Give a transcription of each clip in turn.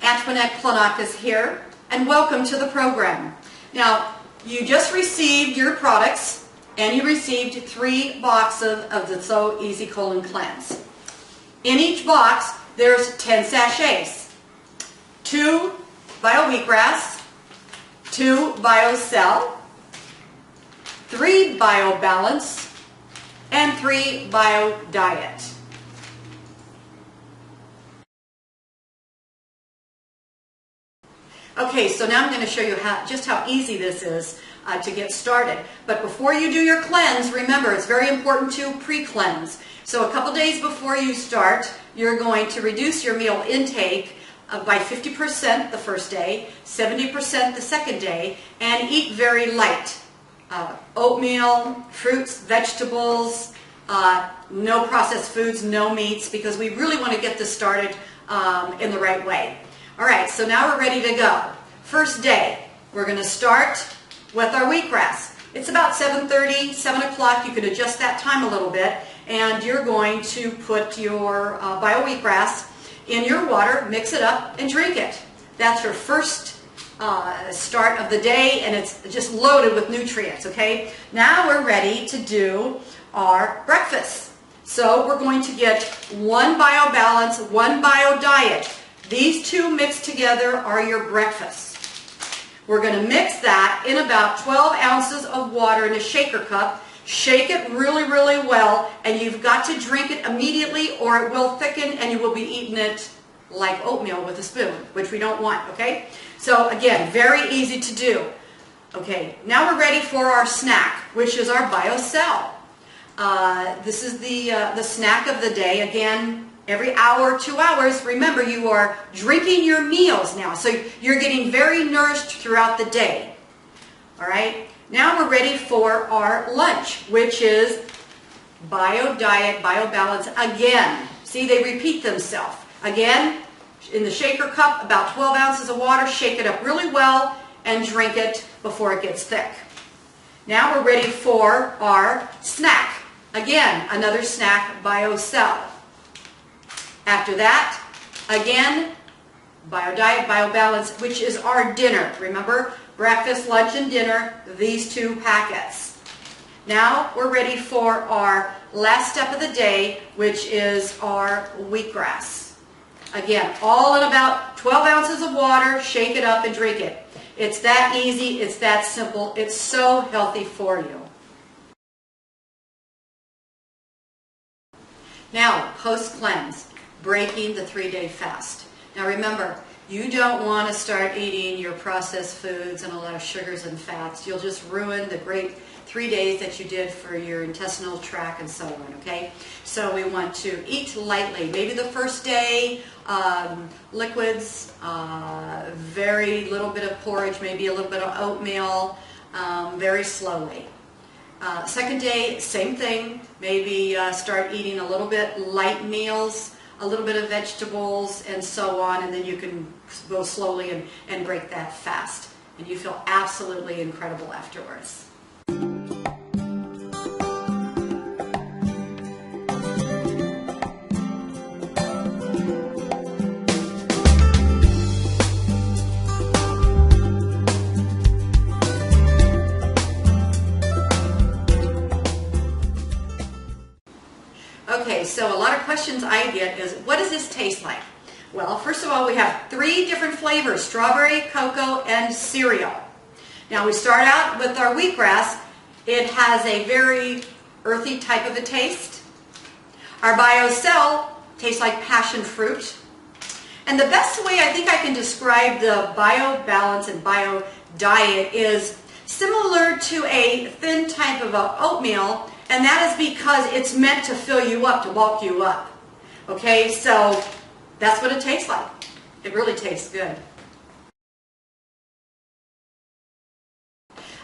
Antoinette Planakis here, and welcome to the program. Now, you just received your products, and you received 3 boxes of the So Easy Colon Cleanse. In each box, there's 10 sachets. 2 Bio Wheatgrass, 2 Bio Cell, 3 Bio Balance, and 3 Bio Diet. Okay, so now I'm going to show you just how easy this is to get started. But before you do your cleanse, remember it's very important to pre-cleanse. So a couple days before you start, you're going to reduce your meal intake by 50% the first day, 70% the second day, and eat very light. Oatmeal, fruits, vegetables, no processed foods, no meats, because we really want to get this started in the right way. All right, so now we're ready to go. First day, we're going to start with our wheatgrass. It's about 7:30, 7 o'clock. You can adjust that time a little bit, and you're going to put your bio wheatgrass in your water, mix it up, and drink it. That's your first start of the day, and it's just loaded with nutrients, okay? Now we're ready to do our breakfast. So we're going to get 1 Bio Balance, 1 Bio Diet. These 2 mixed together are your breakfast. We're going to mix that in about 12 ounces of water in a shaker cup. Shake it really, really well, and you've got to drink it immediately or it will thicken and you will be eating it like oatmeal with a spoon, which we don't want, okay? So again, very easy to do. Okay, now we're ready for our snack, which is our BioCell. This is the snack of the day. Again, every hour, 2 hours, remember you are drinking your meals now, so you're getting very nourished throughout the day. All right, now we're ready for our lunch, which is Bio Diet, Bio Balance again. See, they repeat themselves. Again, in the shaker cup, about 12 ounces of water, shake it up really well and drink it before it gets thick. Now we're ready for our snack. Again, another snack, BioCell. After that, again, Bio Diet, Bio Balance, which is our dinner. Remember, breakfast, lunch, and dinner, these 2 packets. Now we're ready for our last step of the day, which is our wheatgrass. Again, all in about 12 ounces of water, shake it up and drink it. It's that easy, it's that simple, it's so healthy for you. Now, post-cleanse. Breaking the 3-day fast. Now remember, you don't want to start eating your processed foods and a lot of sugars and fats. You'll just ruin the great 3 days that you did for your intestinal tract and so on, okay? So we want to eat lightly. Maybe the first day, liquids, very little bit of porridge, maybe a little bit of oatmeal, very slowly. Second day, same thing. Maybe start eating a little bit light meals, a little bit of vegetables and so on, and then you can go slowly and break that fast. And you feel absolutely incredible afterwards. Okay, so a lot of questions I get is, what does this taste like? Well, first of all, we have 3 different flavors, strawberry, cocoa, and cereal. Now we start out with our wheatgrass. It has a very earthy type of a taste. Our BioCell tastes like passion fruit. And the best way I think I can describe the Bio Balance and Bio Diet is similar to a thin type of oatmeal, and that is because it's meant to fill you up, to bulk you up. Okay, so that's what it tastes like. It really tastes good.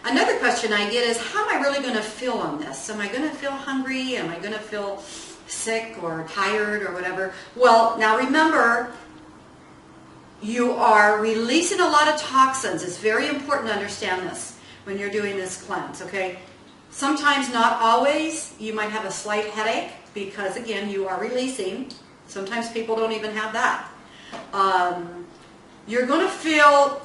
Another question I get is, how am I really going to feel on this? Am I going to feel hungry? Am I going to feel sick or tired or whatever? Well, now remember, you are releasing a lot of toxins. It's very important to understand this when you're doing this cleanse, okay? Sometimes, not always, you might have a slight headache because, again, you are releasing. Sometimes people don't even have that. You're going to feel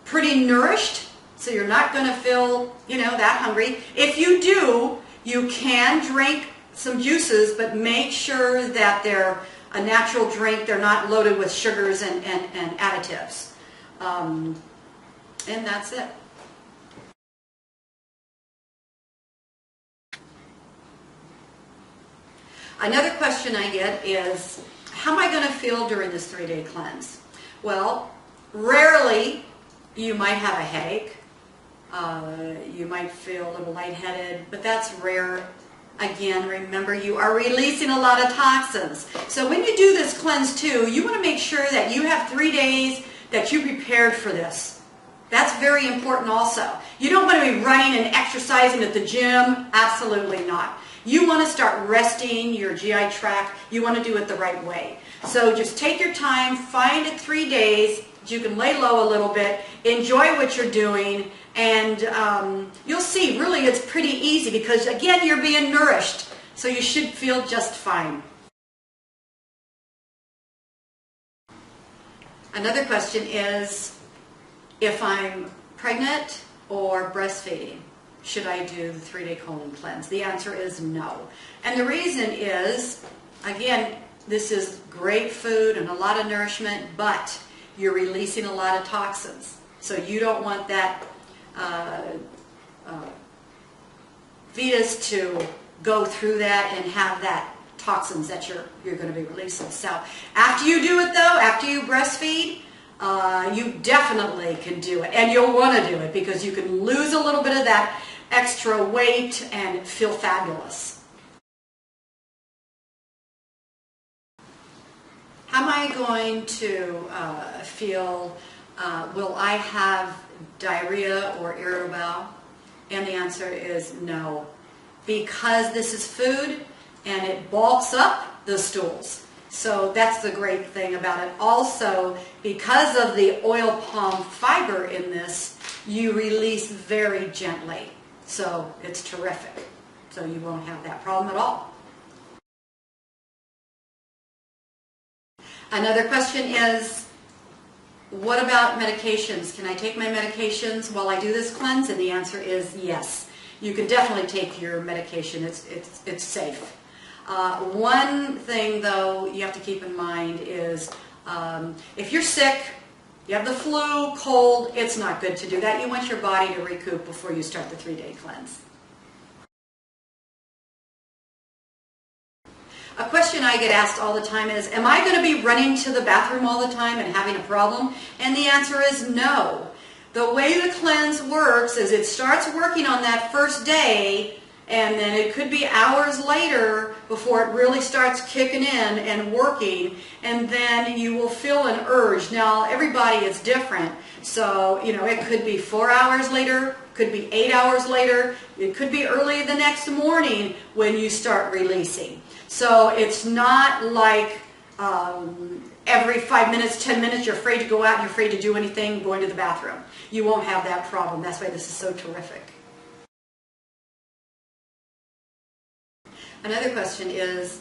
pretty nourished, so you're not going to feel, that hungry. If you do, you can drink some juices, but make sure that they're a natural drink. They're not loaded with sugars and additives. And that's it. Another question I get is, how am I going to feel during this 3-day cleanse? Well, rarely you might have a headache. You might feel a little lightheaded, but that's rare. Again, remember, you are releasing a lot of toxins. So when you do this cleanse too, you want to make sure that you have 3 days that you prepared for this. That's very important also. You don't want to be running and exercising at the gym. Absolutely not. You want to start resting your GI tract. You want to do it the right way. So just take your time, find it 3 days. You can lay low a little bit, enjoy what you're doing, and you'll see, really, it's pretty easy because, again, you're being nourished. So you should feel just fine. Another question is, if I'm pregnant or breastfeeding, should I do the 3-day colon cleanse? The answer is no. And the reason is, again, this is great food and a lot of nourishment, but you're releasing a lot of toxins. So you don't want that fetus to go through that and have that toxins that you're going to be releasing. So after you do it though, after you breastfeed, you definitely can do it. And you'll want to do it because you can lose a little bit of that extra weight and feel fabulous. How am I going to feel? Will I have diarrhea or irritable bowel? And the answer is no, because this is food and it bulks up the stools. So that's the great thing about it. Also, because of the oil palm fiber in this, you release very gently. So it's terrific. So you won't have that problem at all. Another question is, what about medications? Can I take my medications while I do this cleanse? And the answer is yes. You can definitely take your medication. It's safe. One thing, though, you have to keep in mind is if you're sick, you have the flu, cold, it's not good to do that. You want your body to recoup before you start the 3-day cleanse. A question I get asked all the time is, am I going to be running to the bathroom all the time and having a problem? And the answer is no. The way the cleanse works is it starts working on that first day, and then it could be hours later before it really starts kicking in and working, and then you will feel an urge. Now, everybody is different, so it could be 4 hours later, could be 8 hours later, it could be early the next morning when you start releasing. So it's not like every 5 minutes, 10 minutes, you're afraid to go out, you're afraid to do anything, going to the bathroom. You won't have that problem. That's why this is so terrific. Another question is,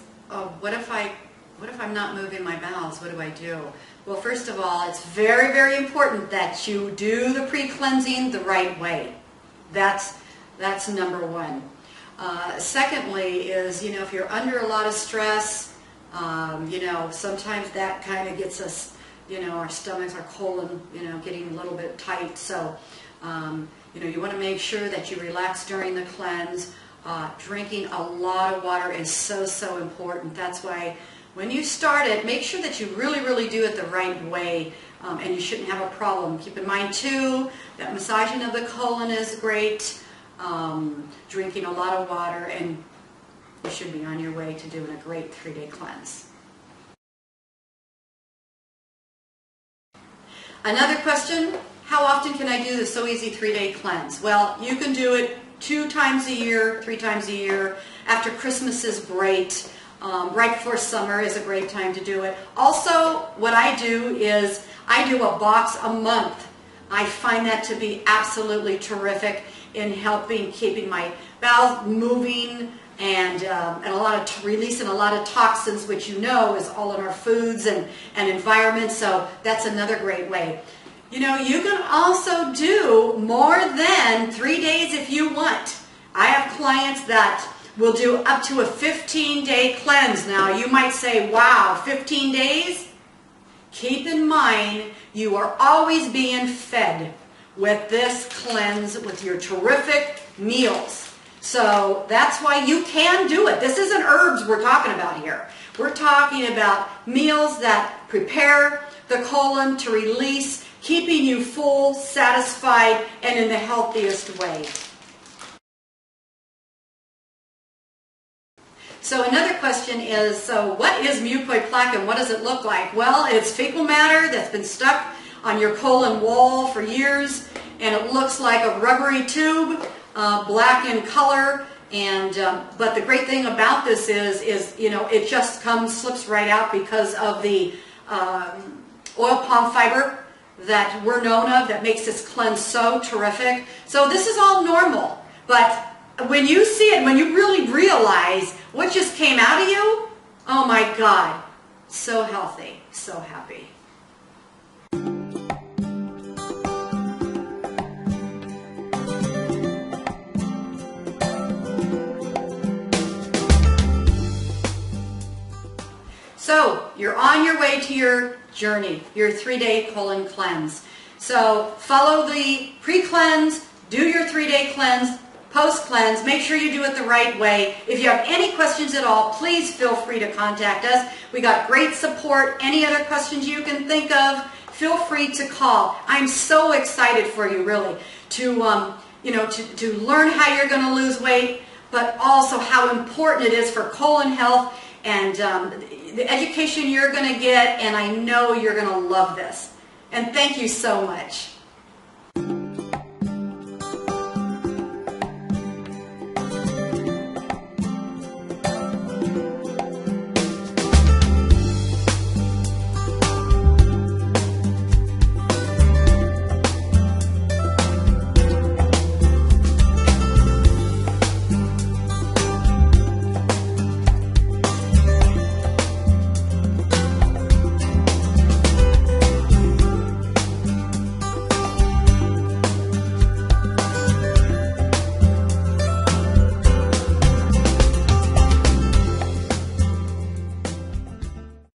what if I'm not moving my bowels? What do I do? Well, first of all, it's very, very important that you do the pre-cleansing the right way. That's number one. Secondly is, if you're under a lot of stress, sometimes that kind of gets us, our stomachs, our colon, getting a little bit tight. So, you want to make sure that you relax during the cleanse. Drinking a lot of water is so important. That's why when you start it, make sure that you really, really do it the right way, and you shouldn't have a problem. Keep in mind, too, that massaging of the colon is great. Drinking a lot of water, and you should be on your way to doing a great 3-day cleanse. Another question, how often can I do the So Easy 3-day cleanse? Well, you can do it 2 times a year, 3 times a year. After Christmas is great. Right before summer is a great time to do it. Also, what I do is I do a box a month. I find that to be absolutely terrific in helping keeping my bowels moving, and releasing a lot of toxins, which you know is all in our foods and environment. So that's another great way. You know, you can also do more than 3 days if you want. I have clients that will do up to a 15-day cleanse. Now, you might say, wow, 15 days? Keep in mind, you are always being fed with this cleanse with your terrific meals. So that's why you can do it. This isn't herbs we're talking about here. We're talking about meals that prepare the colon to release, keeping you full, satisfied, and in the healthiest way. So another question is, so what is mucoid plaque and what does it look like? Well, it's fecal matter that's been stuck on your colon wall for years, and it looks like a rubbery tube, black in color. And but the great thing about this is you know, it just slips right out because of the oil palm fiber that we're known of that makes this cleanse so terrific. So this is all normal, but when you see it, when you really realize what just came out of you, oh my God, so healthy, so happy. So you're on your way to your journey, your 3-day colon cleanse. So follow the pre-cleanse, do your 3-day cleanse, post-cleanse, make sure you do it the right way. If you have any questions at all, please feel free to contact us. We got great support. Any other questions you can think of, feel free to call. I'm so excited for you, really, to learn how you're going to lose weight, but also how important it is for colon health and the education you're going to get, and I know you're going to love this. And thank you so much.